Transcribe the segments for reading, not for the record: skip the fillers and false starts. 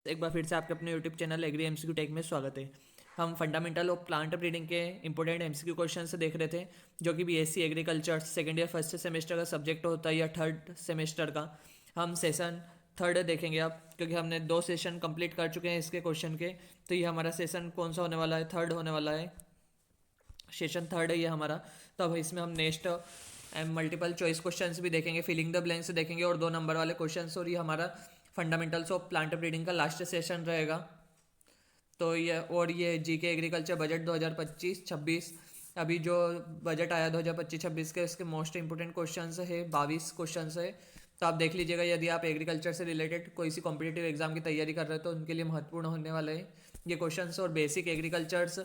एक बार फिर से आपके अपने YouTube channel agri MCQ tech में स्वागत है। हम फंडामेंटल ऑफ प्लांट ब्रीडिंग के इंपॉर्टेंट एमसीक्यू क्वेश्चन से देख रहे थे, जो कि BSc agriculture second year first semester का सब्जेक्ट होता है या थर्ड सेमेस्टर का। हम सेशन थर्ड देखेंगे अब, क्योंकि हमने 2 सेशन कंप्लीट कर चुके हैं इसके क्वेश्चन के। तो ये हमारा सेशन कौन सा होने वाला है? थर्ड होने वाला है, सेशन थर्ड है ये हमारा। तो अब इसमें हम नेक्स्ट मल्टीपल चॉइस क्वेश्चंस भी देखेंगे, फिलिंग द ब्लैंक्स देखेंगे और 2 नंबर वाले क्वेश्चंस। और ये हमारा फंडामेंटल्स ऑफ प्लांट ब्रीडिंग का लास्ट सेशन रहेगा। तो ये जीके एग्रीकल्चर बजट 2025-26, अभी जो बजट आया 2025-26 के, इसके मोस्ट इंपोर्टेंट क्वेश्चंस है, 22 क्वेश्चंस है। तो आप देख लीजिएगा, यदि आप एग्रीकल्चर से रिलेटेड कोई सी कॉम्पिटिटिव एग्जाम की तैयारी कर रहे हो तो उनके लिए महत्वपूर्ण होने वाले हैं ये क्वेश्चंस। और बेसिक एग्रीकल्चर्स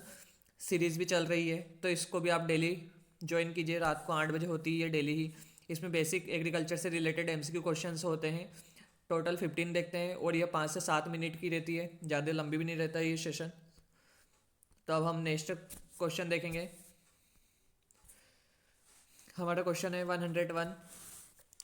सीरीज़ भी चल रही है, तो इसको भी आप डेली ज्वाइन कीजिए। रात को 8 बजे होती है डेली ही। इसमें बेसिक एग्रीकल्चर से रिलेटेड एमसीक्यू क्वेश्चंस होते हैं। टोटल 15 देखते हैं और ये 5 से 7 मिनट की रहती है, ज़्यादा लंबी भी नहीं रहता ये सेशन। तो अब हम नेक्स्ट क्वेश्चन देखेंगे। हमारा क्वेश्चन है 101।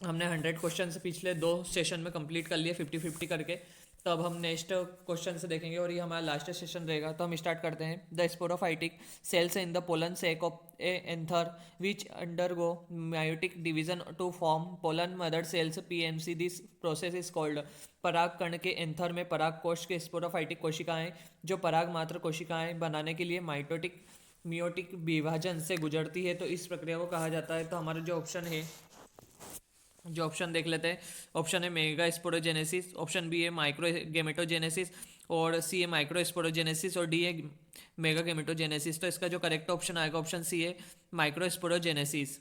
हमने 100 क्वेश्चन से पिछले 2 सेशन में कंप्लीट कर लिए 50-50 करके। तो अब हम नेक्स्ट क्वेश्चन से देखेंगे और ये हमारा लास्ट सेशन रहेगा। तो हम स्टार्ट करते हैं। The sporophytic cells in the pollen sac of a anther which undergo meiotic division to form pollen mother cells PMC. This process is called. पराग कण के एंथर में पराग कोश के स्पोरोफाइटिक कोशिकाएं जो पराग मात्र कोशिकाएं बनाने के लिए माइटोटिक मियोटिक विभाजन से गुजरती है, तो इस प्रक्रिया को कहा जाता है। तो हमारा जो ऑप्शन है, जो ऑप्शन देख लेते हैं। ऑप्शन है मेगा स्पोरोजेनेसिस, ऑप्शन बी है माइक्रो गेमेटोजेनेसिस, और सी है माइक्रो स्पोरोजेनेसिस, और डी है मेगा गेमेटोजेनेसिस। तो इसका जो करेक्ट ऑप्शन आएगा ऑप्शन सी है माइक्रो स्पोरोजेनेसिस।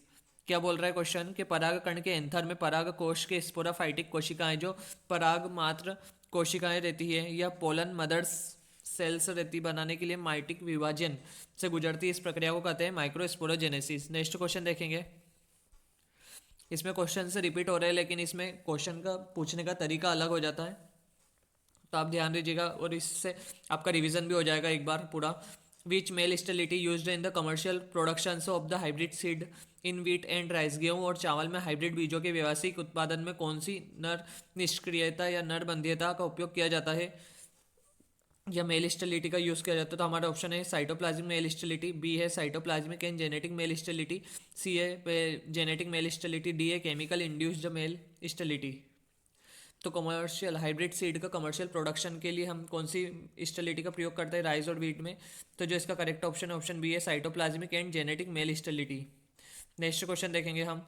क्या बोल रहा है क्वेश्चन कि पराग कण के एंथर में पराग कोश के स्पोराफाइटिक कोशिकाएं जो पराग मात्र कोशिकाएं रहती है या पोलन मदर्स सेल्स रहती बनाने के लिए माइटिक विभाजन से गुजरती है, इस प्रक्रिया को कहते हैं माइक्रो स्पोरोजेनेसिस। नेक्स्ट क्वेश्चन देखेंगे। इसमें क्वेश्चन से रिपीट हो रहे हैं, लेकिन इसमें क्वेश्चन का पूछने का तरीका अलग हो जाता है, तो आप ध्यान दीजिएगा और इससे आपका रिवीजन भी हो जाएगा एक बार पूरा। Which male sterility used in the commercial production of the hybrid seed in wheat and rice. गेहूं और चावल में हाइब्रिड बीजों के व्यावसायिक उत्पादन में कौन सी नर निष्क्रियता या नर बंध्यता का उपयोग किया जाता है या मेल स्टेलिटी का यूज़ किया जाता है? तो हमारा ऑप्शन है साइटोप्लाज्मिक मेल स्टेलिटी, बी है cytoplasmic and genetic male sterility, C है जेनेटिक मेल स्टेलिटी, डी है केमिकल इंड्यूस्ड मेल स्टेलिटी। तो कमर्शियल हाइब्रिड सीड का कमर्शियल प्रोडक्शन के लिए हम कौन सी स्टेलिटी का प्रयोग करते हैं राइस और वीट में? तो जो इसका करेक्ट ऑप्शन है ऑप्शन बी है cytoplasmic and genetic male sterility. Next question देखेंगे हम।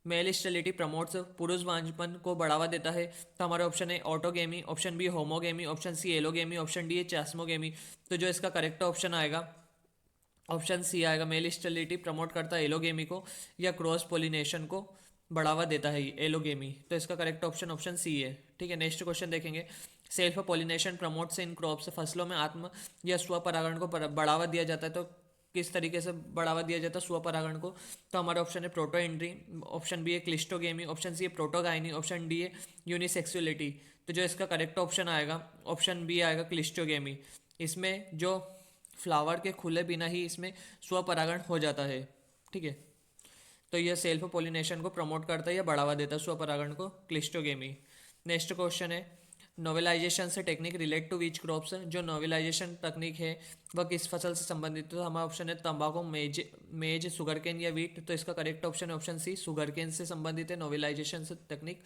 मेल स्टेलिटी प्रमोट्स पुरुष वांझपन को बढ़ावा देता है। तो हमारा ऑप्शन है autogamy, option B homogamy, option C allogamy, option D है चैस्मोगेमी। तो जो इसका करेक्ट ऑप्शन आएगा ऑप्शन सी आएगा। मेल स्टेलिटी प्रमोट करता है एलोगेमी को या क्रॉस पोलिनेशन को बढ़ावा देता है एलोगेमी। तो इसका करेक्ट ऑप्शन ऑप्शन सी है। ठीक है, नेक्स्ट क्वेश्चन देखेंगे। सेल्फ पोलिनेशन प्रमोट्स इन क्रॉप्स, फसलों में आत्म या स्वपरागण को बढ़ावा दिया जाता है। तो किस तरीके से बढ़ावा दिया जाता है स्वपरागण को? तो हमारा ऑप्शन है प्रोटो एंट्री, ऑप्शन बी है क्लिस्टोगेमी, ऑप्शन सी है प्रोटोगाइनी, ऑप्शन डी है यूनिसेक्सुअलिटी। तो जो इसका करेक्ट ऑप्शन आएगा ऑप्शन बी आएगा क्लिस्टोगेमी। इसमें जो फ्लावर के खुले बिना ही इसमें स्वपरागण हो जाता है। ठीक है, तो यह सेल्फ पोलिनेशन को प्रमोट करता है या बढ़ावा देता है स्वपरागण को, क्लिस्टोगेमी। नेक्स्ट क्वेश्चन है नोवेलाइजेशन से technique relate to which crops. जो नोवेलाइजेशन तकनीक है वह किस फसल से संबंधित है? तो हमारा ऑप्शन है तंबाकू, मेज मेज सुगरकेन या वीट। तो इसका करेक्ट ऑप्शन है ऑप्शन सी, सुगरकेन से संबंधित है नोवेलाइजेशन से तकनीक।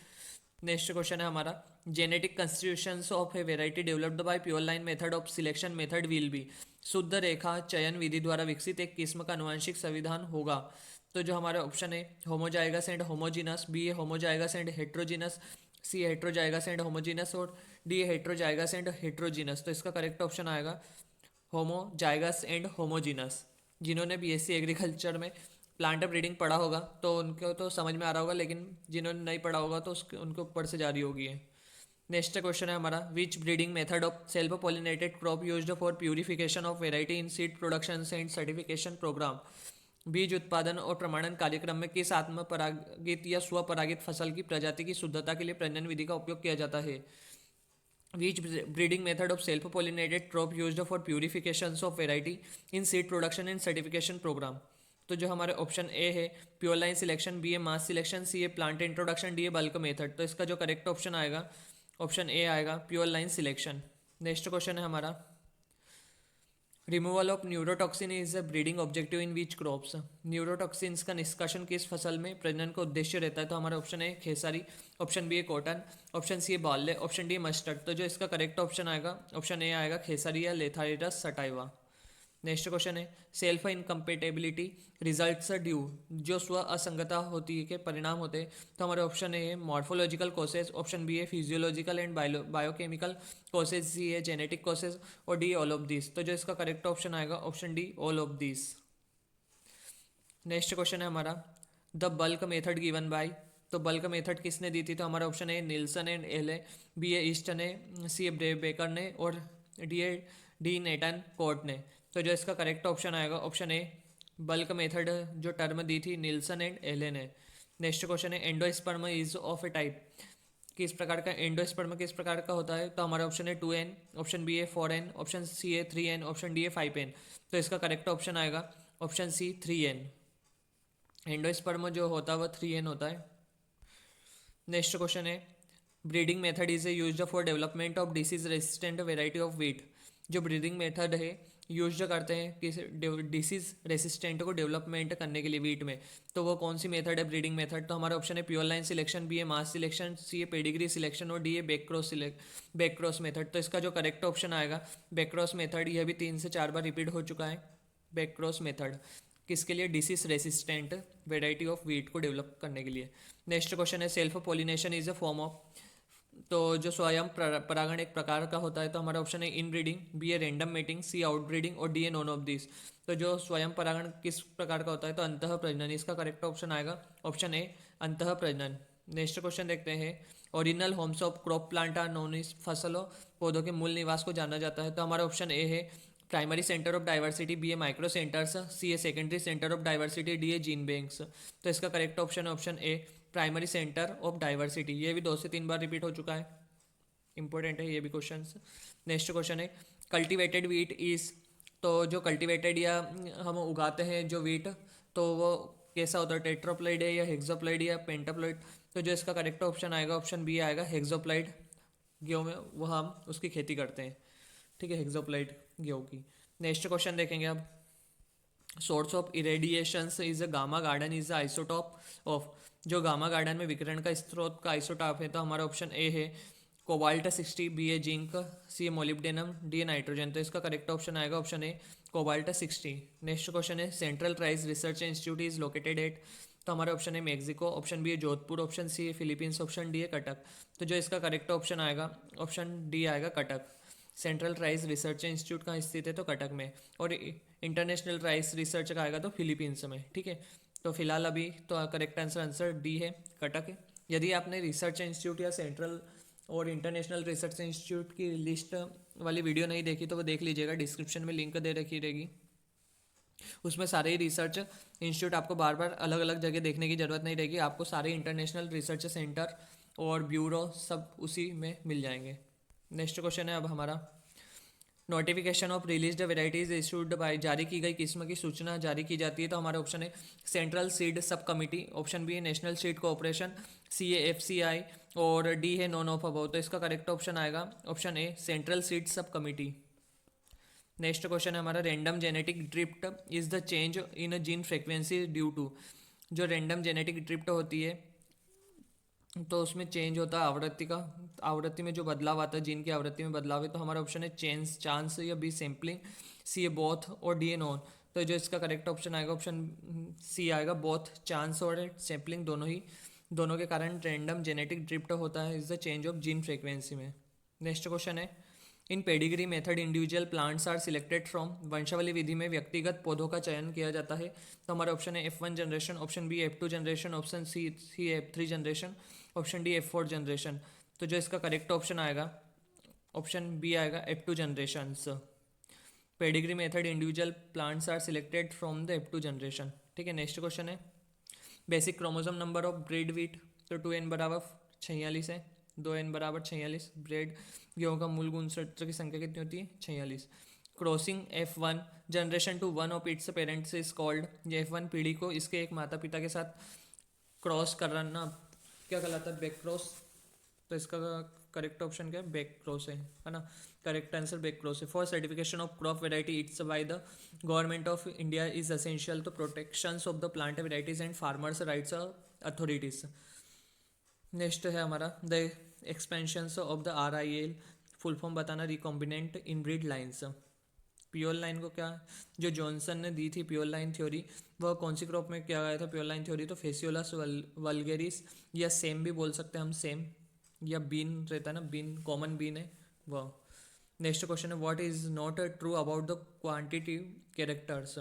नेक्स्ट क्वेश्चन है हमारा genetic constitutions of a variety developed by pure line method of selection method will be. शुद्ध रेखा चयन विधि द्वारा विकसित एक किस्म का आनुवंशिक संविधान होगा। तो जो हमारा ऑप्शन है होमोजाइगस एंड होमोजीनस, बी है homozygous and heterogeneous, C heterozygous and homogeneous, और डी हेट्रोजाइगस एंड हेट्रोजीनस। तो इसका करेक्ट ऑप्शन आएगा होमोजाइगस एंड होमोजीनस। जिन्होंने बीएससी एग्रीकल्चर में प्लांट ब्रीडिंग पढ़ा होगा तो उनको तो समझ में आ रहा होगा, लेकिन जिन्होंने नहीं पढ़ा होगा तो उसके उनको ऊपर से जारी होगी है। नेक्स्ट क्वेश्चन है हमारा which breeding method of self pollinated crop used for purification of variety in seed production and certification programme. बीज उत्पादन और प्रमाणन कार्यक्रम में किस आत्म परागित या स्वपरागित फसल की प्रजाति की शुद्धता के लिए प्रजनन विधि का उपयोग किया जाता है? Which breeding method of self-pollinated crop used for purifications of variety in seed production and certification program? तो जो हमारे ऑप्शन ए है प्योर लाइन सिलेक्शन, बी है मास सिलेक्शन, सी है प्लांट इंट्रोडक्शन, डी है बल्क मेथड। तो इसका जो करेक्ट ऑप्शन आएगा ऑप्शन ए आएगा pure line selection. Next question है हमारा, removal of neurotoxin is a breeding objective in which crops. Neurotoxins का निष्कासन किस फसल में प्रजनन का उद्देश्य रहता है? तो हमारा ऑप्शन ए खेसारी, ऑप्शन बी है कॉटन, ऑप्शन सी है बार्ले, ऑप्शन डी मस्टर्ड। तो जो इसका करेक्ट ऑप्शन आएगा ऑप्शन ए आएगा खेसारी या लेथाइरस सटाइवा। नेक्स्ट क्वेश्चन है, सेल्फ इनकम्पेटेबिलिटी रिजल्ट्स ड्यू, जो स्व असंगता होती है के परिणाम होते हैं। तो हमारे ऑप्शन ए है मॉर्फोलॉजिकल कॉसेज, ऑप्शन बी है फिजियोलॉजिकल एंड बायोकेमिकल कॉसेज, सी है जेनेटिक कॉसेज और डी ऑल ऑफ दिस। तो जो इसका करेक्ट ऑप्शन आएगा option D all of this. Next question है हमारा, the bulk method given by. तो बल्क मेथड किसने दी थी? तो हमारा ऑप्शन ए निल्सन एंड एले, बी ए ईस्ट ने, सी ए बेकर ने और डी नेटन कोर्ट ने। तो जो इसका करेक्ट ऑप्शन आएगा ऑप्शन ए बल्क मेथड जो टर्म दी थी निल्सन एंड एले ने। नेक्स्ट क्वेश्चन है, endosperm is of A type, किस प्रकार का एंडोस्पर्म किस प्रकार का होता है? तो हमारा ऑप्शन है 2n, ऑप्शन बी है 4n, ऑप्शन सी है 3n, ऑप्शन डी है 5n। तो इसका करेक्ट ऑप्शन आएगा ऑप्शन सी 3n। एंडोस्पर्म जो होता है वह 3n होता है। नेक्स्ट क्वेश्चन है, breeding method is used for development of disease resistant variety of wheat. जो ब्रीडिंग मेथड है यूज करते हैं किस डिसीज रेसिस्टेंट को डेवलपमेंट करने के लिए वीट में, तो वो कौन सी मेथड है ब्रीडिंग मेथड? तो हमारा ऑप्शन है प्योर लाइन सिलेक्शन, बी है मास सिलेक्शन, सी है पेडिग्री सिलेक्शन और डी है बैक क्रॉस मेथड। तो इसका जो करेक्ट ऑप्शन आएगा बैक क्रॉस मेथड, यह भी 3 से 4 बार रिपीट हो चुका है। बैक क्रॉस मेथड किसके लिए? Disease resistant variety of wheat को डेवलप करने के लिए। नेक्स्ट क्वेश्चन है, self pollination is a form of. तो जो स्वयं परागण एक प्रकार का होता है, तो हमारा ऑप्शन है inbreeding, B a random mating, C outbreeding और D a none of this. तो जो स्वयं परागण किस प्रकार का होता है? तो अंतः प्रजनन। इसका करेक्ट ऑप्शन आएगा ऑप्शन ए अंतः प्रजनन। नेक्स्ट क्वेश्चन देखते हैं, original homes of crop plant are known is, फसलों पौधों के मूल निवास को जाना जाता है। तो हमारा ऑप्शन ए है primary centre of diversity, B a micro centres, C a secondary centre of diversity, D a gene banks. तो इसका करेक्ट ऑप्शन है option A primary centre of diversity. ये भी 2 से 3 बार रिपीट हो चुका है, इंपॉर्टेंट है ये भी क्वेश्चन। नेक्स्ट क्वेश्चन है, कल्टिवेटेड वीट इज। तो जो कल्टिवेटेड या हम उगाते हैं जो वीट, तो वो कैसा होता है? टेट्रोप्लाइड है या हेक्सोप्लाइड या पेंटाप्लाइड? तो जो इसका करेक्ट ऑप्शन आएगा ऑप्शन बी आएगा हेक्सोप्लाइड। गेहूँ में वो हम उसकी खेती करते हैं, ठीक है, हेक्सोप्लाइड गेहूँ की। नेक्स्ट क्वेश्चन देखेंगे अब, source of irradiation is a gamma garden is a isotope of. जो गामा गार्डन में विकिरण का स्रोत का आइसोटॉप है, तो हमारा ऑप्शन ए है cobalt 60, B a zinc, C a molybdenum, D a nitrogen. तो इसका करेक्ट ऑप्शन आएगा option A cobalt 60। Next question है, central tries research institute is located at. तो हमारा ऑप्शन है मेक्सिको, ऑप्शन बी है जोधपुर, ऑप्शन सी है फिलीपींस, ऑप्शन डी है कटक। तो जो इसका करेक्ट ऑप्शन आएगा ऑप्शन डी आएगा Cuttack. Central rice research institute कहाँ स्थित है? तो कटक में। और इंटरनेशनल राइस रिसर्च का आएगा तो फिलीपींस में, ठीक है। तो फिलहाल अभी तो करेक्ट आंसर डी है कटक है। यदि आपने रिसर्च इंस्टीट्यूट या सेंट्रल और इंटरनेशनल रिसर्च इंस्टीट्यूट की लिस्ट वाली वीडियो नहीं देखी तो वो देख लीजिएगा, डिस्क्रिप्शन में लिंक दे रखी रहेगी। उसमें सारे ही रिसर्च इंस्टीट्यूट आपको बार बार अलग अलग जगह देखने की ज़रूरत नहीं रहेगी, आपको सारे इंटरनेशनल रिसर्च सेंटर और ब्यूरो सब उसी में मिल जाएंगे। नेक्स्ट क्वेश्चन है अब हमारा, notification of released varieties issued by, जारी की गई किस्म की सूचना जारी की जाती है। तो हमारा ऑप्शन है central seed subcommittee, option B है national seed cooperation, c a FCI और डी है नॉन ऑफ अबव। तो इसका करेक्ट ऑप्शन आएगा option a central seed subcommittee. Next question है हमारा, random genetic drift is the change in a gene frequency due to. जो random genetic drift होती है तो उसमें चेंज होता है आवृत्ति का, आवृत्ति में जो बदलाव आता है, जीन की आवृत्ति में बदलाव है। तो हमारा ऑप्शन है चेंज चांस या B sampling, C A both और डी ए नॉन। तो जो इसका करेक्ट ऑप्शन आएगा ऑप्शन सी आएगा बोथ, चांस और सैम्पलिंग दोनों के कारण रैंडम जेनेटिक ड्रिफ्ट होता है, is the change of gene frequency में। नेक्स्ट क्वेश्चन है, in pedigree method individual plants are selected from. वंशावली विधि में व्यक्तिगत पौधों का चयन किया जाता है। तो हमारा ऑप्शन है F1 generation, option b F2 generation, option c F3 generation, option d F4 generation. तो जो इसका करेक्ट ऑप्शन आएगा ऑप्शन बी आएगा F2 generation. Pedigree method individual plants are selected from the F2 generation, ठीक है। Next question है, basic chromosome number of bread wheat. तो 2n बराबर 46 है, 2n बराबर 46। ब्रेड गेहूँ का मूल गुणसूत्र की संख्या कितनी होती है? 46। Crossing F1 generation to one of its parents is called. ये F1 पीढ़ी को इसके एक माता पिता के साथ क्रॉस करना क्या कहलाता है? Back cross. तो इसका करेक्ट ऑप्शन क्या है, बेक्रोस है ना। करेक्ट आंसर बेक्रोस है। For certification of crop variety it's by the government of India is essential to protections of the plant varieties and farmers rights authorities. Next है हमारा the expansions of the RIL, full form बताना, recombinant inbred lines. Pure line को क्या, जो Johnson ने दी थी pure line theory, वह कौन सी क्रॉप में क्या गया था प्योर लाइन थ्योरी, तो फेसियोलस वल्गेरिस, या सेम भी बोल सकते हैं हम, सेम, या बीन रहता है ना, बीन कॉमन बीन है वह। नेक्स्ट क्वेश्चन है what is not true about the quantitative characters,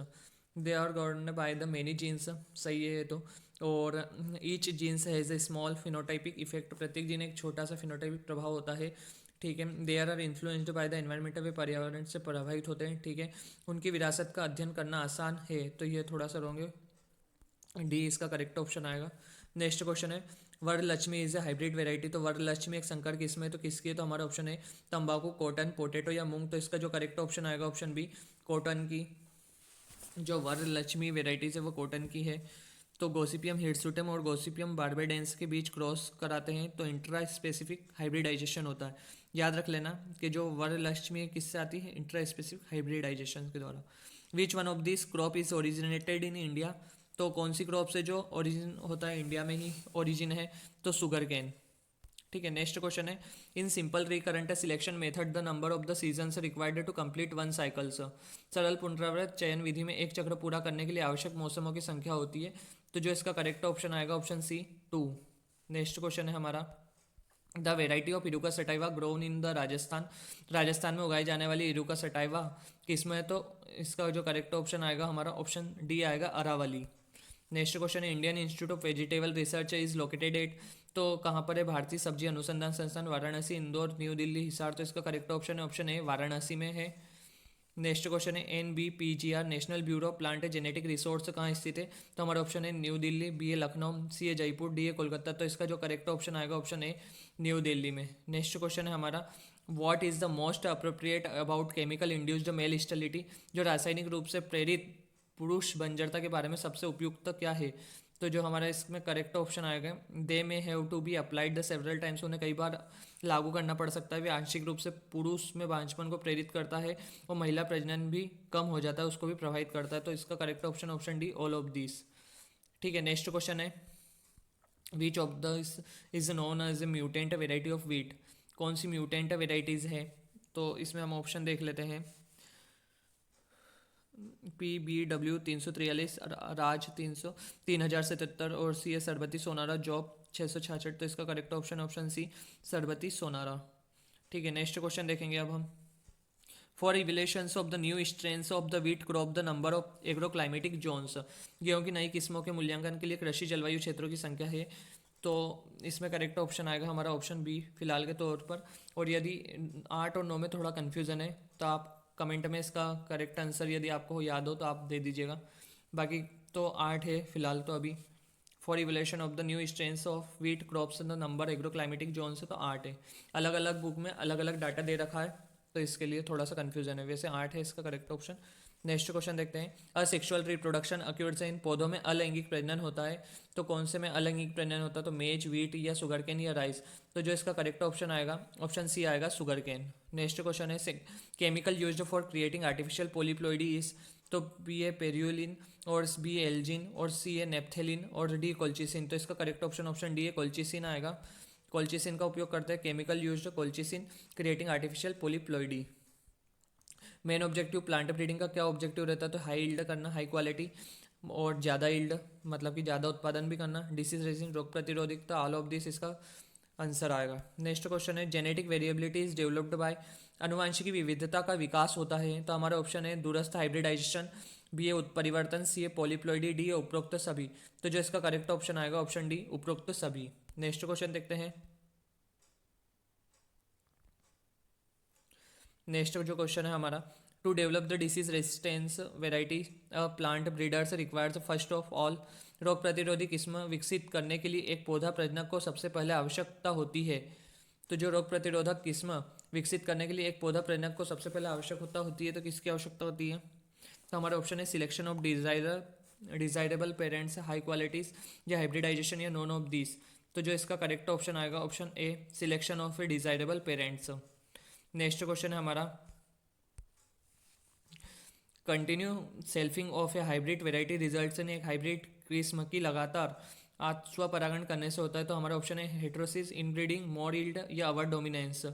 they are govern by the many genes, सही है ये तो। और each genes has a small phenotypic effect, प्रत्येक जीन एक छोटा सा फिनोटाइपिक प्रभाव होता है, ठीक है। They are influenced by the environment, वे पर्यावरण से प्रभावित होते हैं, ठीक है। उनकी विरासत का अध्ययन करना आसान है, तो ये थोड़ा सा रॉन्ग है, डी इसका करेक्ट ऑप्शन आएगा। नेक्स्ट क्वेश्चन है Varalakshmi is a hybrid variety, तो वरलक्ष्मी एक संकर किस्म है, तो किसकी है, तो हमारा ऑप्शन है तंबाकू, कॉटन, पोटैटो या मूंग, तो इसका जो करेक्ट ऑप्शन आएगा ऑप्शन बी, कॉटन की। जो वरलक्ष्मी वेराइटीज है वो कॉटन की है। तो गोसिपियम हिरसुटम और गोसिपियम बार्बेडेंस के बीच क्रॉस कराते हैं तो इंट्रा स्पेसिफिक हाइब्रिडाइजेशन होता है। याद रख लेना कि जो वरलक्ष्मी किससे आती है, इंट्रा स्पेसिफिक हाइब्रिडाइजेशन के द्वारा। Which one of this crop is originated in India, तो कौन सी क्रॉप से जो ओरिजिन होता है इंडिया में ही ओरिजिन है, तो शुगर केन, ठीक है। नेक्स्ट क्वेश्चन है in simple recurrent selection method the number of the seasons required to complete one cycles, सरल पुनरावृत चयन विधि में एक चक्र पूरा करने के लिए आवश्यक मौसमों की संख्या होती है, तो जो इसका करेक्ट ऑप्शन आएगा ऑप्शन सी 2। नेक्स्ट क्वेश्चन है हमारा the variety of eruca sativa grown in the Rajasthan, Rajasthan में उगाई जाने वाली इरुका सटाइवा किस्म है, तो इसका जो करेक्ट ऑप्शन आएगा हमारा ऑप्शन डी आएगा, अरावली। नेक्स्ट क्वेश्चन है Indian institute of vegetable research is located at, तो कहाँ पर है, भारतीय सब्जी अनुसंधान संस्थान, वाराणसी, इंदौर, न्यू दिल्ली, हिसार, तो इसका करेक्ट ऑप्शन है ऑप्शन ए, वाराणसी में है। नेक्स्ट क्वेश्चन है NBPGR national bureau of plant genetic resource कहाँ स्थित है, तो हमारा ऑप्शन है न्यू दिल्ली, बी ए लखनऊ, सी ए जयपुर, डी ए कोलकाता, तो इसका जो करेक्ट ऑप्शन आएगा ऑप्शन ए, न्यू दिल्ली में। नेक्स्ट क्वेश्चन है हमारा what is the most appropriate about chemical induced male sterility, जो रासायनिक रूप से प्रेरित पुरुष बंजरता के बारे में सबसे उपयुक्त क्या है, तो जो हमारा इसमें करेक्ट ऑप्शन आएगा they may have to be applied the several times, उन्हें कई बार लागू करना पड़ सकता है, वे आंशिक रूप से पुरुष में बांझपन को प्रेरित करता है और महिला प्रजनन भी कम हो जाता है, उसको भी प्रभावित करता है, तो इसका correct option option D, all of this, ठीक है। नेक्स्ट क्वेश्चन है which of the is known as a mutant variety of wheat, कौन सी म्यूटेंट वेराइटीज़ है, तो इसमें हम ऑप्शन देख लेते हैं PBW 343, राज 3077 और CS सरबती सोनारा जॉब 666, तो इसका करेक्ट ऑप्शन ऑप्शन सी, सरबती सोनारा, ठीक है। नेक्स्ट क्वेश्चन देखेंगे अब हम for evolutions of the new strains of the wheat crop the number of agroclimatic Jones, गेहूं की नई किस्मों के मूल्यांकन के लिए कृषि जलवायु क्षेत्रों की संख्या है, तो इसमें करेक्ट ऑप्शन आएगा हमारा ऑप्शन बी फिलहाल के तौर पर। और यदि 8 और 9 में थोड़ा कन्फ्यूज़न है तो आप कमेंट में इसका करेक्ट आंसर यदि आपको याद हो तो आप दे दीजिएगा, बाकी तो 8 है फिलहाल तो अभी। For evolution of the new strains of wheat crops the number agroclimatic zone से, तो 8 है, अलग अलग बुक में अलग अलग डाटा दे रखा है तो इसके लिए थोड़ा सा कन्फ्यूजन है, वैसे 8 है इसका करेक्ट ऑप्शन। नेक्स्ट क्वेश्चन देखते हैं असेक्सुअल रिप्रोडक्शन अक्यूर्स इन पौधों में अलैंगिक प्रजनन होता है, तो कौन से में अलैंगिक प्रजनन होता है, तो मेज, वीट या सुगरकेन या राइस, तो जो इसका करेक्ट ऑप्शन आएगा ऑप्शन सी आएगा, सुगरकेन। नेक्स्ट क्वेश्चन है chemical used for creating artificial polyploidy is, तो बी ए पेरियोलिन और बी ए एल्जिन और सी ए नेप्थेलिन और डी कोल्चिसिन, तो इसका करेक्ट ऑप्शन ऑप्शन डी है, कोल्चिसिन आएगा। कोल्चिसिन का उपयोग करते हैं chemical used colchicine creating artificial polyploidy. Main objective plant breeding का क्या ऑब्जेक्टिव रहता है, तो हाई यील्ड करना, हाई क्वालिटी और ज़्यादा यील्ड मतलब कि ज़्यादा उत्पादन भी करना, डिसीज रेजिस्टेंट रोग प्रतिरोधकता, ऑल ऑफ दिस इसका आंसर आएगा। नेक्स्ट क्वेश्चन है genetic variability is developed by, अनुवांशिकी विविधता का विकास होता है, तो हमारा ऑप्शन है दूरस्थ हाइब्रिडाइजेशन, बी ए उत्परिवर्तन, सी ए पॉलीप्लॉइडी, डी ए उपरोक्त सभी, तो जो इसका करेक्ट ऑप्शन आएगा ऑप्शन डी, उपरोक्त सभी। नेक्स्ट क्वेश्चन देखते हैं नेक्स्ट जो क्वेश्चन है हमारा to develop the disease resistance variety plant breeders requires first of all, रोग प्रतिरोधी किस्म विकसित करने के लिए एक पौधा प्रजनक को सबसे पहले आवश्यकता होती है, तो जो रोग प्रतिरोधक किस्म विकसित करने के लिए एक पौधा प्रजनक को सबसे पहले आवश्यकता होती है, तो किसकी आवश्यकता होती है, तो हमारा ऑप्शन है selection of desirable parents, high qualities या हाइब्रिडाइजेशन या नॉन ऑफ दिस, तो जो इसका करेक्ट ऑप्शन आएगा option A, selection of A desirable parents. Next question है हमारा, continue selfing of a hybrid variety results in एक हाइब्रिड किस्म की लगातार स्वपरागण करने से होता है। तो हमारा ऑप्शन है हेट्रोसिस, इनब्रीडिंग, मोर यील्ड या अवर डोमिनेंस।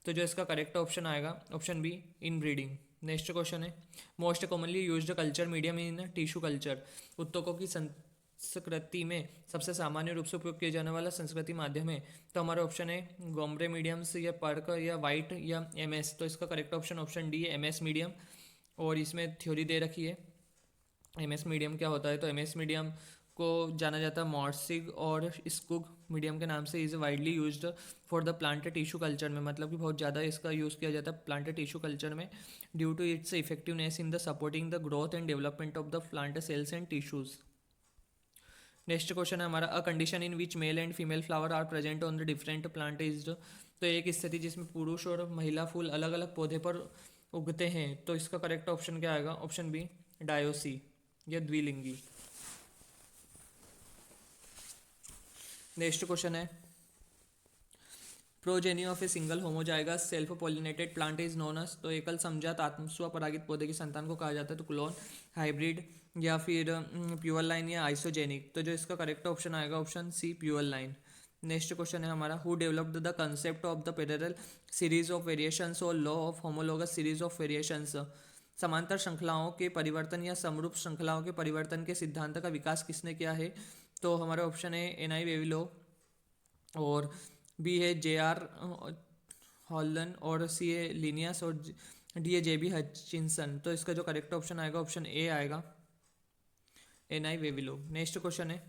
तो जो इसका करेक्ट ऑप्शन आएगा option B, inbreeding. Next question है, most commonly used culture medium in tissue culture. उत्तकों की संस्कृति में सबसे सामान्य रूप से उपयोग किया जाने वाला संस्कृति माध्यम है। तो हमारा ऑप्शन है गोम्ब्रे मीडियम्स या पर्क या वाइट या एमएस। तो इसका करेक्ट ऑप्शन ऑप्शन डी है, एमएस मीडियम। और इसमें थ्योरी दे रखी है एमएस मीडियम क्या होता है। तो एमएस मीडियम को जाना जाता है मॉर्सिग और स्कुग मीडियम के नाम से। Is widely used for the plant tissue culture में, मतलब कि बहुत ज़्यादा इसका यूज़ किया जाता है प्लांट टिश्यू कल्चर में, due to its effectiveness in the supporting the growth and development of the plant cells and tissues. Next question है हमारा, a condition in which male and female flower are present on the different plant is. तो एक स्थिति जिसमें पुरुष और महिला फूल अलग अलग पौधे पर उगते हैं। तो इसका करेक्ट ऑप्शन क्या आएगा ऑप्शन बी, डायोसी या द्विलिंगी। नेक्स्ट क्वेश्चन है, progeny of a single homozygous self pollinated plant is known as. तो एकल समजात आत्म स्वपरागित पौधे की संतान को कहा जाता है। तो क्लोन, हाइब्रिड या फिर प्यूअर लाइन या आइसोजेनिक। तो जो इसका करेक्ट ऑप्शन आएगा option C, pure line. Next question है हमारा, who developed the concept of the parallel series of variations और law of homologous series of variations. समांतर श्रृंखलाओं के परिवर्तन या समरूप श्रृंखलाओं के परिवर्तन के सिद्धांत का विकास किसने किया है। तो हमारा ऑप्शन है एन.आई. वेविलो, और बी है जे.आर. हॉलन, और सी है लिनियस, और डी है जे.बी. हचिंसन। तो इसका जो करेक्ट ऑप्शन आएगा ऑप्शन ए आएगा, एन.आई. वेविलो। नेक्स्ट क्वेश्चन है,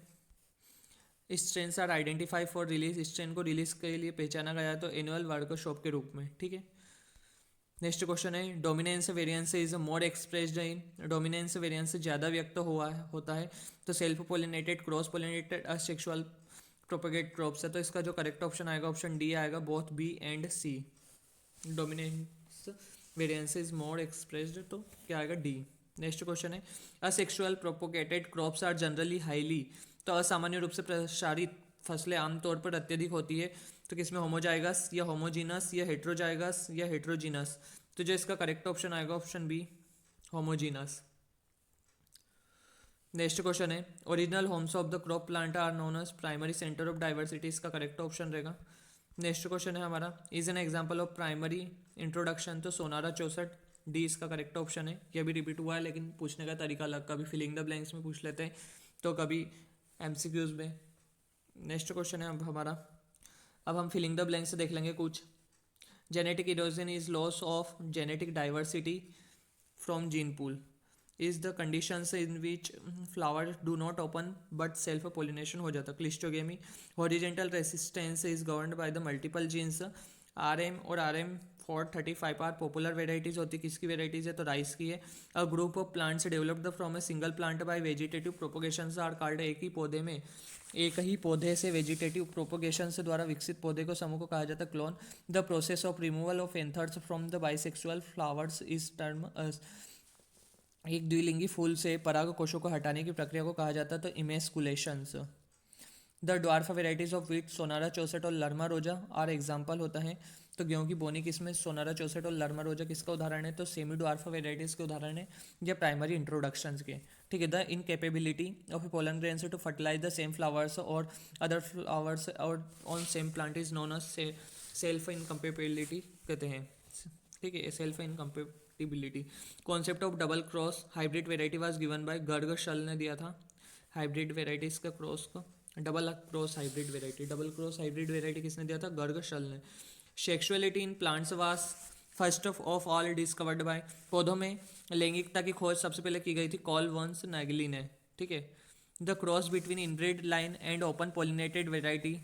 strains are identify for release. Strain को रिलीज के लिए पहचाना गया है तो एनुअल वर्कशॉप के रूप में, ठीक है। नेक्स्ट क्वेश्चन है, dominance variance is more expressed in. Dominance variance ज़्यादा व्यक्त होता है। तो self pollinated, cross pollinated, asexual propagate crops है। तो इसका जो करेक्ट ऑप्शन आएगा ऑप्शन डी आएगा, both B and C. Dominance variance is more expressed, तो क्या आएगा डी। नेक्स्ट क्वेश्चन है, asexual propagated crops are generally highly. तो असामान्य रूप से प्रसारित फसलें आमतौर पर अत्यधिक होती है। तो किसमें होमोजाइगस या होमोजीनस या हेट्रोजाइगस या हेट्रोजीनस। तो जो इसका करेक्ट ऑप्शन आएगा option B, homogeneous. Next question है, original homes of the crop plant are known as primary centre of diversity. इसका करेक्ट ऑप्शन रहेगा। नेक्स्ट क्वेश्चन है हमारा, is an example of primary introduction. तो सोनारा 64, डी इसका correct option है। यह भी रिपीट हुआ है लेकिन पूछने का तरीका अलग, कभी फिलिंग द ब्लैंक्स में पूछ लेते हैं तो कभी एमसीक्यूज में। नेक्स्ट क्वेश्चन है अब हमारा, अब हम फिलिंग द ब्लैंक्स देख लेंगे कुछ। Genetic erosion is loss of genetic diversity from gene pool is the conditions in which flower do not open but self pollination हो जाता। Cleistogamy, horizontal resistance is governed by the multiple genes. RM और RM435 are popular varieties होती। किसकी varieties है तो rice की है। A group of plants developed from a single plant by vegetative propagation are called. एक ही पौधे में, एक ही पौधे से वेजिटेटिव प्रोपोगेशन से द्वारा विकसित पौधे को समूह को कहा जाता है clone. The process of removal of anthers from the bisexual flowers is term. एक द्विलिंगी फूल से पराग कोशों को हटाने की प्रक्रिया को कहा जाता है तो emasculations. The dwarf varieties of wheat Sonora 64 और लर्मा रोजा आर एग्जाम्पल होता है। तो गेहूं की बोनी किसमें सोनारा 64 और लर्मा रोजा किसका उदाहरण है तो सेमी ड्वार्फ वेराइटीज के उदाहरण है या प्राइमरी इंट्रोडक्शंस के, ठीक है। The incapability of pollen grains to fertilise the same flowers और अदर फ्लावर्स और on same plant is known as self incompatibility कहते हैं, ठीक है। Self incompatibility. Concept of double cross hybrid variety was given by गर्ग Shull ने दिया था। हाइब्रिड वेराइटीज का क्रॉस को double cross hybrid variety, double cross hybrid variety किसने दिया था गर्ग शल ने। Sexuality in plants was first of all discovered by. पौधों में लैंगिकता की खोज सबसे पहले की गई थी कॉल वंस नैगली ने, ठीक है। The cross between inbred line and open pollinated variety.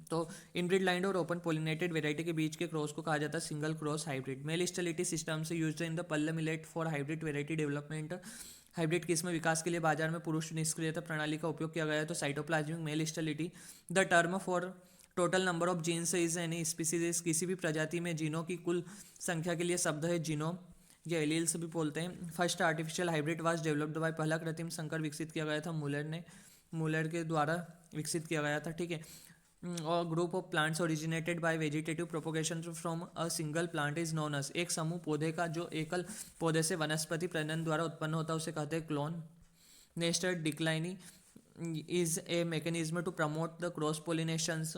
तो इनब्रीड लाइन और ओपन पोलिनेटेड वेराइटी के बीच के क्रॉस को कहा जाता है single cross hybrid. Male sterility system से used in the pearl millet for hybrid variety development. Hybrid किस्म विकास के लिए बाजार में पुरुष निष्क्रियता प्रणाली का उपयोग किया गया है तो cytoplasmic male sterility. The term for total number of genes is any species. किसी भी प्रजाति में जीनों की कुल संख्या के लिए शब्द है जीनोम या एलील्स भी बोलते हैं। First artificial hybrid was developed by. पहला कृत्रिम संकर विकसित किया गया था मुलर ने। मुलर के द्वारा विकसित किया गया था, ठीक है। और group of plants originated by vegetative propagation from a single plant is known as, एक समूह पौधे का जो एकल पौधे से वनस्पति प्रजनन द्वारा उत्पन्न होता है उसे कहते हैं clone. Next declining is a mechanism to promote the cross pollinations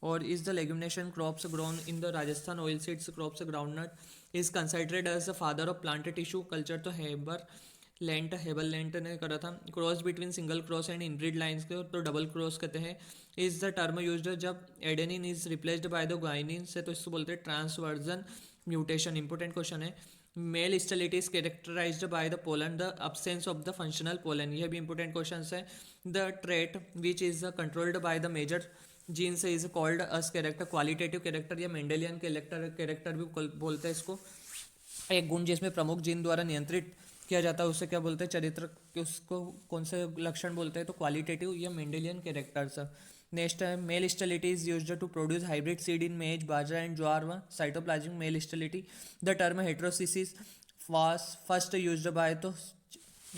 और is the leguminous crops grown in the Rajasthan oil seeds crops groundnut is considered as the father of plant tissue culture. तो Haberlandt ने करा था। Cross between single cross and inbred lines को तो double cross कहते हैं। Is the term used जब adenine is replaced by the guanine से, तो इसको बोलते हैं ट्रांसवर्जन म्यूटेशन। इंपॉर्टेंट क्वेश्चन है। Male sterility is characterized by the pollen the absence of the functional pollen, यह भी इंपॉर्टेंट क्वेश्चन है। The trait which is controlled by the major genes is called as character, qualitative character या Mendelian character भी बोलते हैं इसको। एक गुण जिसमें प्रमुख जीन द्वारा नियंत्रित किया जाता है उसे क्या बोलते हैं, चरित्र, उसको कौन से लक्षण बोलते हैं, तो क्वालिटेटिव या मेंडेलियन कैरेक्टर्स। नेक्स्ट है male sterility is used to produce hybrid seed in maize bajra and jowar व cytoplasmic male sterility. The term heterosis was first used by तो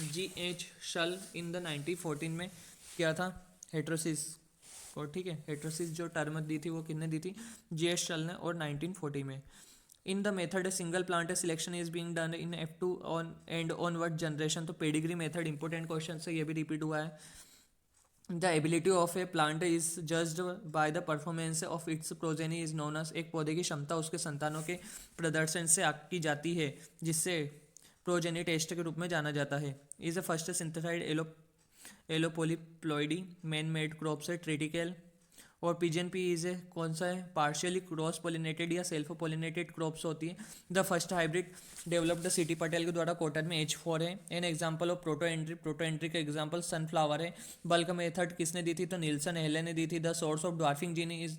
G.H. शल इन द 1914 में किया था हेट्रोसिस को, ठीक है। हेट्रोसिस जो टर्म दी थी वो किसने दी थी, G.H. शल ने, और 1940 में। In the method single plant selection is being done in F2 on and onward generation. तो पेडिग्री मेथड इंपॉर्टेंट क्वेश्चन से ये भी रिपीट हुआ है। The ability of a plant is judged by the performance of its progeny is known as, एक पौधे की क्षमता उसके संतानों के प्रदर्शन से आंकी जाती है जिससे प्रोजेनी टेस्ट के रूप में जाना जाता है। Is a first synthesised allopolyploidy man made crops है ट्रिटिकल। और पिजन पी इज ए कौन सा है, पार्शियली क्रॉस पोलिनेटेड या सेल्फ पोलिनेटेड क्रॉप्स होती है। The first hybrid developed C T Patel के द्वारा कॉटन में H4 है। An example of protandry का एग्जांपल सनफ्लावर है। बल्क मेथड किसने दी थी, तो नीलसन हेले ने दी थी। The source of dwarfing gene is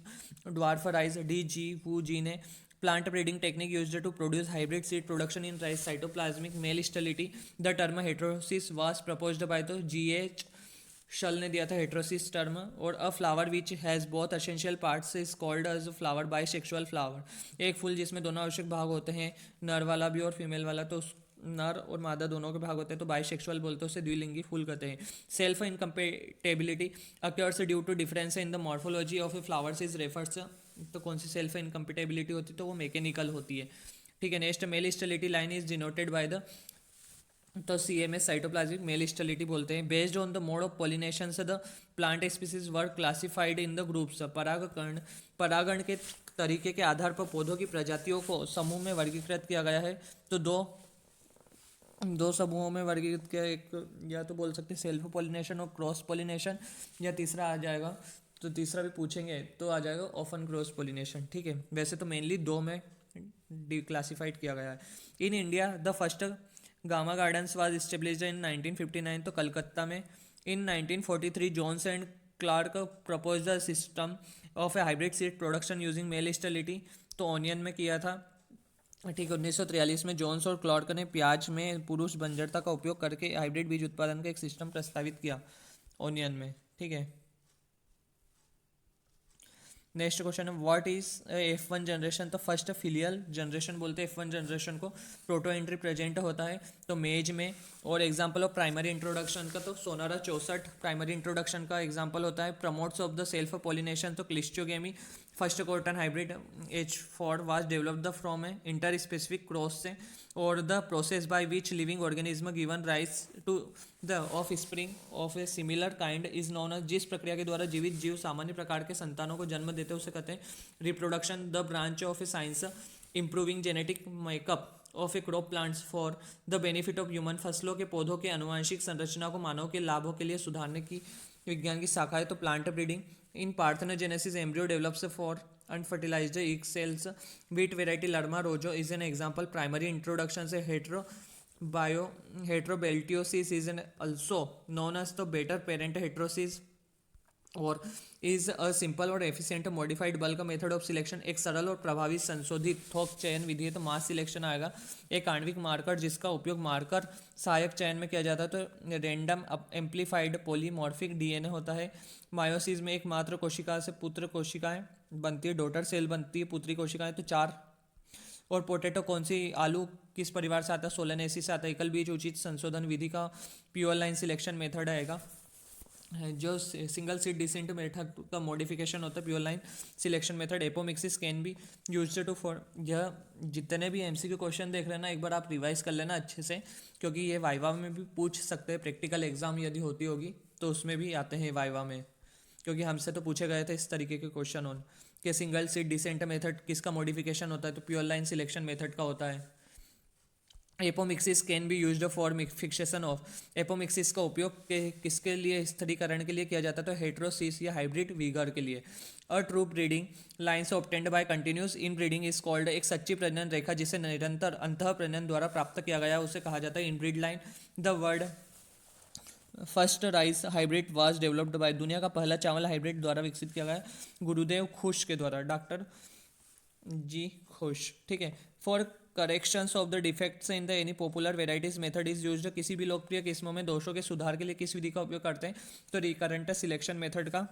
ड्वार्फराइज D.G. Woo gene है। Plant breeding technique used to produce hybrid seed production in rice cytoplasmic male sterility. The term heterosis was proposed by तो G.H. Shull ने दिया था heterosis term. और a flower which has both essential parts is called as flower bisexual flower, एक फूल जिसमें दोनों आवश्यक भाग होते हैं, नर वाला भी और फीमेल वाला, तो नर और मादा दोनों के भाग होते हैं तो बाइसेक्सुअल बोलते हैं, उसे द्विलिंगी फूल कहते हैं। Self incompatibility occurs due to difference in the morphology of a flowers is refers, तो कौन सी सेल्फ इनकम्पेटेबिलिटी होती है, तो वो मैकेनिकल होती है, ठीक है। Next male sterility line is denoted by the, तो CMS साइटोप्लाज्मिक मेल स्टेलिटी बोलते हैं। Based on the mode of pollination the plant species were classified in the groups, परागण के तरीके के आधार पर पौधों की प्रजातियों को समूह में वर्गीकृत किया गया है। तो दो समूहों में वर्गीकृत किया, एक या तो बोल सकते हैं सेल्फ पॉलिनेशन और क्रॉस पॉलिनेशन, या तीसरा आ जाएगा, तो तीसरा भी पूछेंगे तो आ जाएगा ऑफन क्रॉस पॉलिनेशन, ठीक है। वैसे तो मेनली दो में डिक्लासिफाइड किया गया है। In India the first gamma gardens was established in 1959, तो कलकत्ता में। In 1943 Jones and Clark propose the system of a hybrid seed production using male sterility, तो ऑनियन में किया था, ठीक है। 1943 में जॉन्स और क्लार्क ने प्याज में पुरुष बंजरता का उपयोग करके हाइब्रिड बीज उत्पादन का एक सिस्टम प्रस्तावित किया ऑनियन में, ठीक है। नेक्स्ट क्वेश्चन है व्हाट इज F1 जनरेशन, तो फर्स्ट फिलियल जनरेशन बोलते हैं F1 जनरेशन को। प्रोटो एंट्री प्रेजेंट होता है तो मेज में। और एग्जांपल ऑफ प्राइमरी इंट्रोडक्शन का तो सोनारा 64 प्राइमरी इंट्रोडक्शन का एग्जांपल होता है। Promotes of the self pollination तो cleistogamy. First cotton hybrid H4 was developed from a inter specific cross से। और the process by which living organism given rise to the offspring of a similar kind is known as, जिस प्रक्रिया के द्वारा जीवित जीव सामान्य प्रकार के संतानों को जन्म देते हैं उसे कहते हैं reproduction. The branch of A science improving genetic makeup of a crop plants for the benefit of human, फसलों के पौधों के आनुवंशिक संरचना को मानव के लाभों के लिए सुधारने की विज्ञान की शाखा है। तो plant breeding in parthenogenesis embryo develops for unfertilized egg cells. Wheat variety Lerma rojo is an example. Primary introduction से heterobeltiosis is an also known as the better parent heterosis और इज अ सिंपल और efficient modified bulk method of selection, एक सरल और प्रभावी संशोधित थोक चयन विधि है। तो मास सिलेक्शन आएगा। एक आणविक मार्कर जिसका उपयोग मार्कर सहायक चयन में किया जाता है तो रेंडम एम्पलीफाइड पॉलीमॉर्फिक DNA होता है। मायोसिस में एक मात्र कोशिका से पुत्र कोशिकाएं बनती है, डॉटर सेल बनती है, पुत्री कोशिकाएं तो 4। और पोटैटो कौन सी आलू किस परिवार से आता है, सोलेनेसी से आता है। एकल बीज उचित संशोधन विधि का प्योर लाइन सिलेक्शन मेथड आएगा। जो सिंगल सीट डिसेंट मेथड का मॉडिफिकेशन होता है pure line selection method apomixis can be used to for. यह जितने भी एमसीक्यू क्वेश्चन देख रहे हैं ना, एक बार आप रिवाइज कर लेना अच्छे से, क्योंकि ये वाइवा में भी पूछ सकते हैं, प्रैक्टिकल एग्जाम यदि होती होगी तो उसमें भी आते हैं वाइवा में, क्योंकि हमसे तो पूछे गए थे इस तरीके के क्वेश्चन ऑन कि सिंगल सीट डिसेंट मेथड किसका मॉडिफिकेशन होता है, तो प्योर लाइन सिलेक्शन मेथड का होता है। Apomixis can be used for fixation of. Apomixis का उपयोग किसके लिए, स्थिरीकरण के लिए किया जाता है, तो हेट्रोसिस या हाइब्रिड वीगर के लिए। A true breeding lines obtained by continuous in breeding is called. एक सच्ची प्रजनन रेखा जिसे निरंतर अंतः प्रजनन द्वारा प्राप्त किया गया उसे कहा जाता है inbreed line. The word first rice hybrid was developed by. दुनिया का पहला चावल हाइब्रिड द्वारा विकसित किया गया गुरुदेव खुश के द्वारा, डॉक्टर जी खुश। ठीक है। For corrections of the defects in the any popular varieties method is used. किसी भी लोकप्रिय किस्मों में दोषों के सुधार के लिए किस विधि का उपयोग करते हैं, तो रिकरेंट सिलेक्शन मेथड का।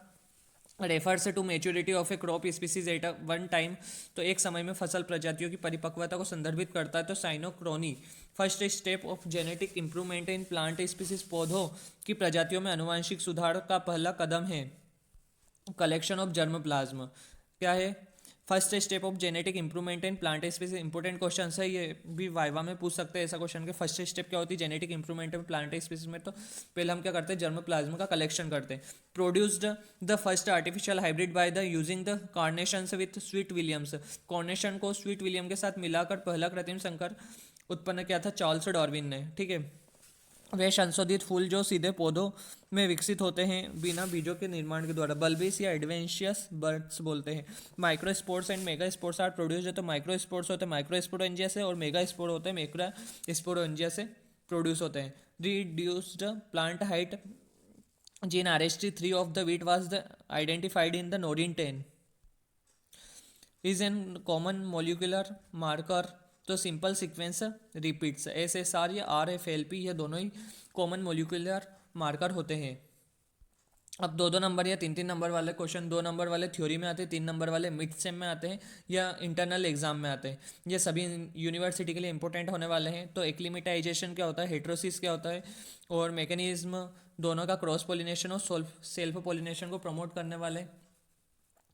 Refers to maturity of a crop species at one time. तो एक समय में फसल प्रजातियों की परिपक्वता को संदर्भित करता है, तो synchrony. First step of genetic improvement in plant species. पौधों की प्रजातियों में अनुवांशिक सुधार का पहला कदम है कलेक्शन ऑफ जर्म प्लाज्म। क्या है first step of genetic improvement in plant species. Important question है, ये भी वाइवा में पूछ सकते हैं ऐसा क्वेश्चन के फर्स्ट स्टेप क्या होती है genetic improvement in plant species में। तो पहले हम क्या करते हैं, जर्म प्लाज्मा का कलेक्शन करते हैं। Produced the first artificial hybrid by the using the carnations with sweet Williams. Carnation को स्वीट विलियम के साथ मिलाकर पहला कृत्रिम संकर उत्पन्न किया था चार्ल्स डार्विन ने। ठीक है। वे संशोधित फूल जो सीधे पौधों में विकसित होते हैं बिना बीजों के निर्माण के द्वारा बल्बिस या एडवेंशियस बर्ड्स बोलते हैं। Micro spores and mega spores are produce. तो माइक्रो स्पोर्ट्स होते हैं माइक्रो स्पोरेंजिया से, और मेगा स्पोर होते हैं मेगा स्पोरेंजिया से प्रोड्यूस होते हैं। Reduced plant height gene RST3 of the wheat was the identified in the Norin 10 is an common molecular marker. तो सिंपल सीक्वेंस रिपीट्स SSR या RFLP ये दोनों ही कॉमन मोलिकुलर मार्कर होते हैं। अब दो नंबर या तीन नंबर वाले क्वेश्चन, 2 नंबर वाले थ्योरी में आते हैं, 3 नंबर वाले मिड सेम में आते हैं या इंटरनल एग्जाम में आते हैं। ये सभी यूनिवर्सिटी के लिए इंपॉर्टेंट होने वाले हैं। तो एक्लिमेटाइजेशन क्या होता है, हेट्रोसिस क्या होता है, और मैकेनिज्म दोनों का क्रॉस पोलिनेशन और सेल्फ पोलिनेशन को प्रमोट करने वाले।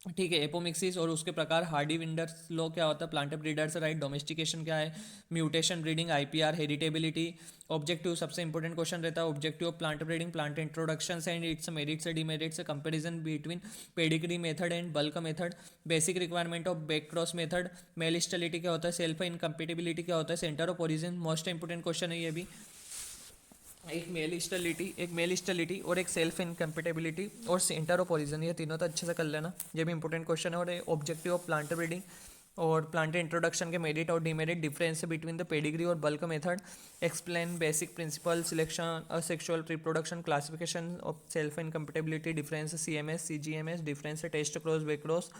ठीक है। एपोमिक्सिस और उसके प्रकार, हार्डी विंडर्स लॉ क्या होता है, प्लांट ब्रीडर्स राइट, डोमेस्टिकेशन क्या है, mutation breeding, IPR, heritability. Objective सबसे इंपॉर्टेंट क्वेश्चन रहता है objective of plant breeding, plant introduction and its merits demerits, comparison between pedigree method and bulk method, basic requirement of back cross method, male sterility क्या होता है, self incompatibility क्या होता है, centre of origin most important question है ये भी। एक मेल स्टेलिटी और एक सेल्फ इनकम्पेटेबिलिटी और सेंटर ऑफ ओरिजिन, ये तीनों तो अच्छे से कर लेना, ये भी इंपॉर्टेंट क्वेश्चन है। और ऑब्जेक्टिव ऑफ प्लांट ब्रीडिंग और प्लांट इंट्रोडक्शन के मेरिट और demerit, difference between the pedigree और bulk method, explain basic principle, selection asexual reproduction, classification of self incompatibility, difference CMS CGMS, difference test cross back cross,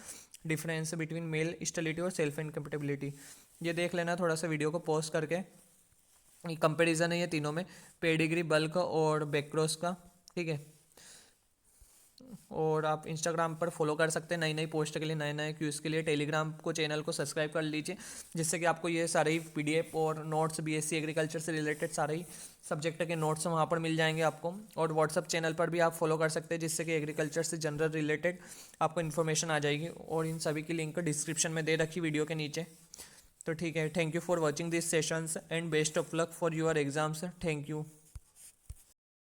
difference between male sterility और self incompatibility. ये देख लेना थोड़ा सा video को pause करके। Comparison है ये तीनों में, पेडिग्री, बल्क और बैकक्रॉस का। ठीक है। और आप इंस्टाग्राम पर फॉलो कर सकते हैं नई नई पोस्ट के लिए, नए नए क्यूज़ के लिए। टेलीग्राम को चैनल को सब्सक्राइब कर लीजिए, जिससे कि आपको ये सारे ही PDF और नोट्स BSc एग्रीकल्चर से रिलेटेड सारे ही सब्जेक्ट के नोट्स वहाँ पर मिल जाएंगे आपको। और व्हाट्सअप चैनल पर भी आप फॉलो कर सकते हैं, जिससे कि एग्रीकल्चर से जनरल रिलेटेड आपको इन्फॉर्मेशन आ जाएगी। और इन सभी की लिंक डिस्क्रिप्शन में दे रखी वीडियो के नीचे। तो ठीक है, thank you for watching this sessions and best of luck for your exams. Thank you.